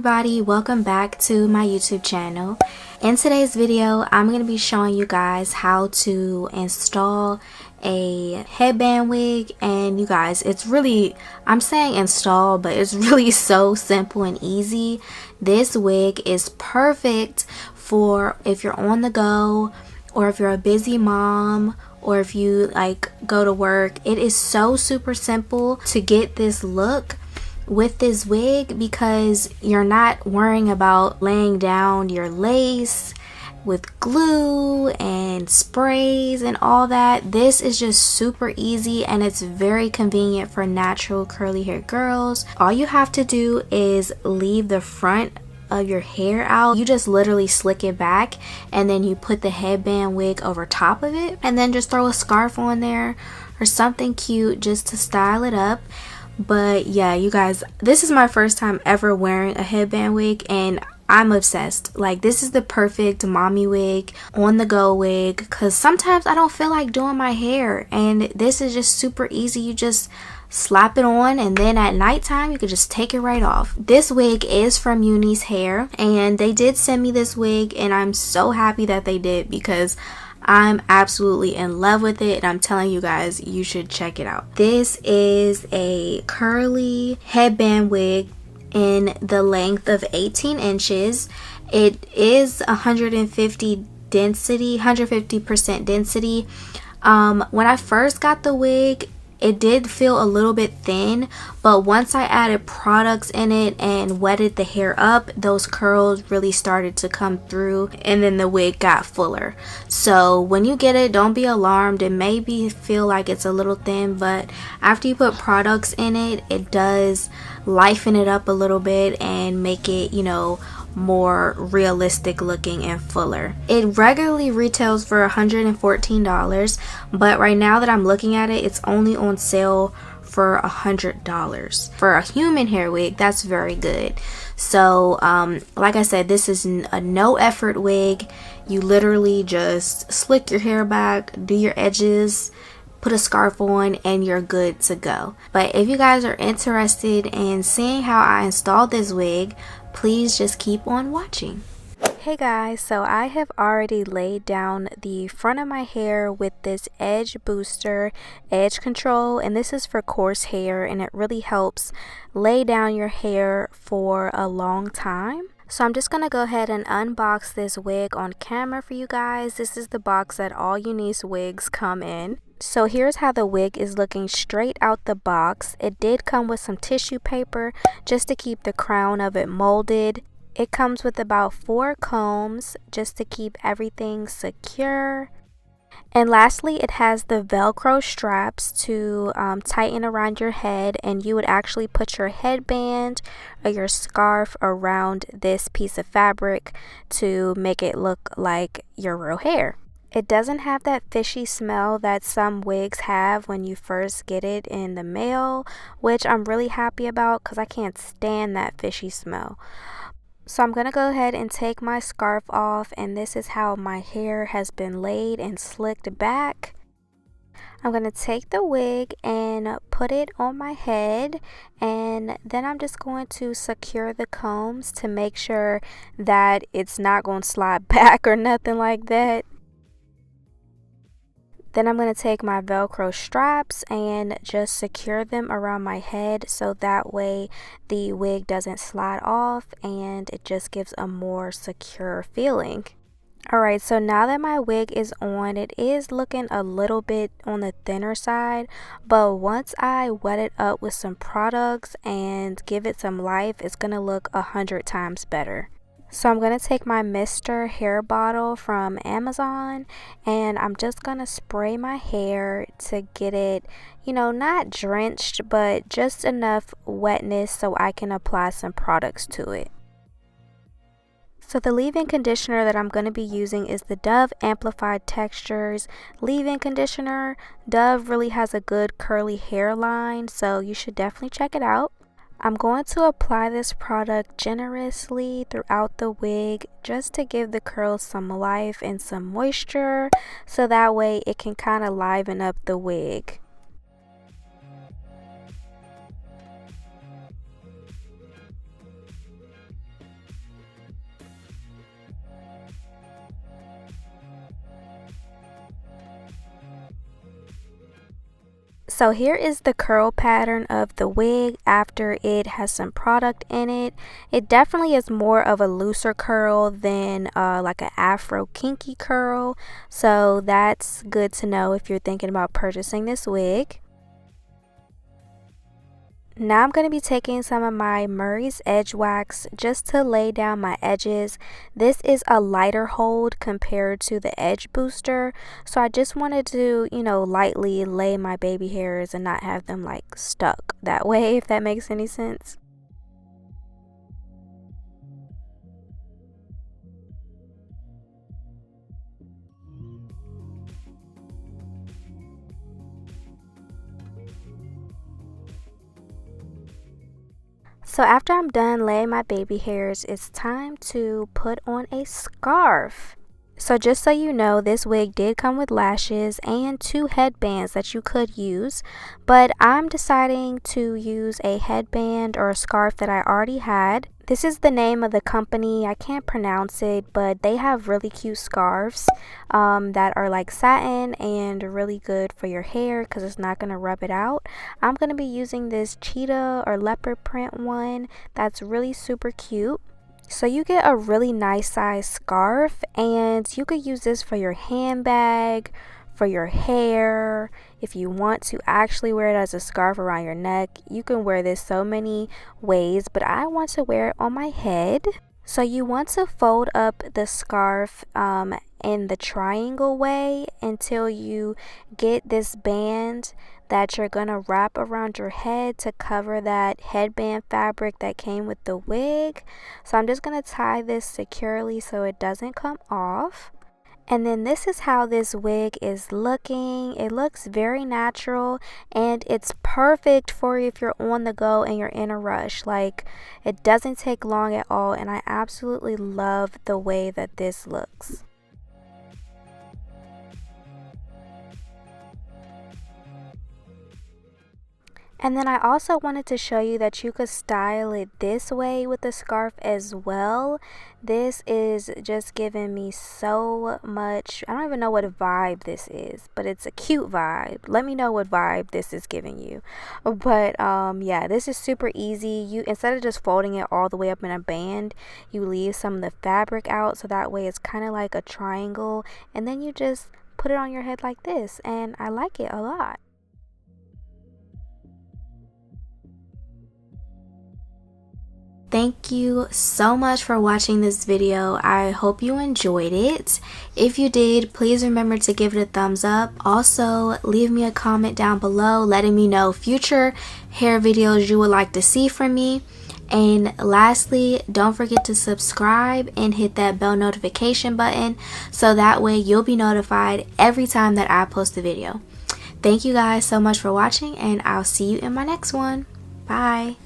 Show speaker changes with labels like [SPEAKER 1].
[SPEAKER 1] everybody, welcome back to my YouTube channel. In today's video, I'm going to be showing you guys how to install a headband wig. And you guys, it's really, I'm saying install, but it's really so simple and easy. This wig is perfect for if you're on the go, or if you're a busy mom, or if you go to work. It is so super simple to get this look with this wig because you're not worrying about laying down your lace with glue and sprays and all that. This is just super easy and it's very convenient for natural curly hair girls. All you have to do is leave the front of your hair out. You just literally slick it back and then you put the headband wig over top of it, and then just throw a scarf on there or something cute just to style it up. But yeah, you guys, this is my first time ever wearing a headband wig and I'm obsessed. Like, this is the perfect mommy wig, on the go wig, because sometimes I don't feel like doing my hair, and this is just super easy. You just slap it on and then at nighttime you could just take it right off. This wig is from Unice hair and they did send me this wig, and I'm so happy that they did because I'm absolutely in love with it, and I'm telling you guys, you should check it out. This is a curly headband wig in the length of 18 inches. It is 150% density. When I first got the wig, it did feel a little bit thin, but once I added products in it and wetted the hair up, those curls really started to come through, and then the wig got fuller. So when you get it, don't be alarmed. It may feel like it's a little thin, but after you put products in it, it does lifen it up a little bit and make it, you know, more realistic looking and fuller. It regularly retails for $114, but right now that I'm looking at it, it's only on sale for $100. For a human hair wig, that's very good. So like I said, this is a no effort wig. You literally just slick your hair back, do your edges, put a scarf on, and you're good to go. But if you guys are interested in seeing how I installed this wig, please just keep on watching. Hey guys, so I have already laid down the front of my hair with this edge booster, edge control, and this is for coarse hair, and it really helps lay down your hair for a long time. So I'm just going to go ahead and unbox this wig on camera for you guys. This is the box that all Unice wigs come in. So here's how the wig is looking straight out the box. It did come with some tissue paper just to keep the crown of it molded. It comes with about 4 combs just to keep everything secure. And lastly, it has the velcro straps to tighten around your head, and you would actually put your headband or your scarf around this piece of fabric to make it look like your real hair. It doesn't have that fishy smell that some wigs have when you first get it in the mail, which I'm really happy about because I can't stand that fishy smell. So I'm going to go ahead and take my scarf off, and this is how my hair has been laid and slicked back. I'm going to take the wig and put it on my head, and then I'm just going to secure the combs to make sure that it's not going to slide back or nothing like that. Then I'm going to take my velcro straps and just secure them around my head so that way the wig doesn't slide off and it just gives a more secure feeling. Alright, so now that my wig is on, it is looking a little bit on the thinner side, but once I wet it up with some products and give it some life, it's going to look 100 times better. So I'm going to take my Mr. hair bottle from Amazon, and I'm just going to spray my hair to get it, you know, not drenched, but just enough wetness so I can apply some products to it. So the leave-in conditioner that I'm going to be using is the Dove Amplified Textures leave-in conditioner. Dove really has a good curly hairline, so you should definitely check it out. I'm going to apply this product generously throughout the wig just to give the curls some life and some moisture, so that way it can kind of liven up the wig. So here is the curl pattern of the wig after it has some product in it. It definitely is more of a looser curl than like an afro kinky curl. So that's good to know if you're thinking about purchasing this wig. Now I'm going to be taking some of my Murray's Edge Wax just to lay down my edges. This is a lighter hold compared to the Edge Booster. So I just wanted to, lightly lay my baby hairs and not have them like stuck that way, if that makes any sense. So after I'm done laying my baby hairs, it's time to put on a scarf. So just so you know, this wig did come with lashes and 2 headbands that you could use, but I'm deciding to use a headband or a scarf that I already had. This is the name of the company. I can't pronounce it, but they have really cute scarves that are like satin and really good for your hair because it's not going to rub it out. I'm going to be using this cheetah or leopard print one that's really super cute. So you get a really nice size scarf, and you could use this for your handbag, for your hair. If you want to actually wear it as a scarf around your neck, you can wear this so many ways, but I want to wear it on my head. So you want to fold up the scarf in the triangle way until you get this band that you're going to wrap around your head to cover that headband fabric that came with the wig. So I'm just going to tie this securely so it doesn't come off. And then this is how this wig is looking. It looks very natural, and it's perfect for if you're on the go and you're in a rush. Like, it doesn't take long at all, and I absolutely love the way that this looks. And then I also wanted to show you that you could style it this way with the scarf as well. This is just giving me so much, I don't even know what vibe this is, but it's a cute vibe. Let me know what vibe this is giving you. But yeah, this is super easy. You, instead of just folding it all the way up in a band, you leave some of the fabric out so that way it's kind of like a triangle, and then you just put it on your head like this, and I like it a lot. Thank you so much for watching this video. I hope you enjoyed it. If you did, please remember to give it a thumbs up. Also, leave me a comment down below letting me know future hair videos you would like to see from me. And lastly, don't forget to subscribe and hit that bell notification button so that way you'll be notified every time that I post a video. Thank you guys so much for watching, and I'll see you in my next one. Bye.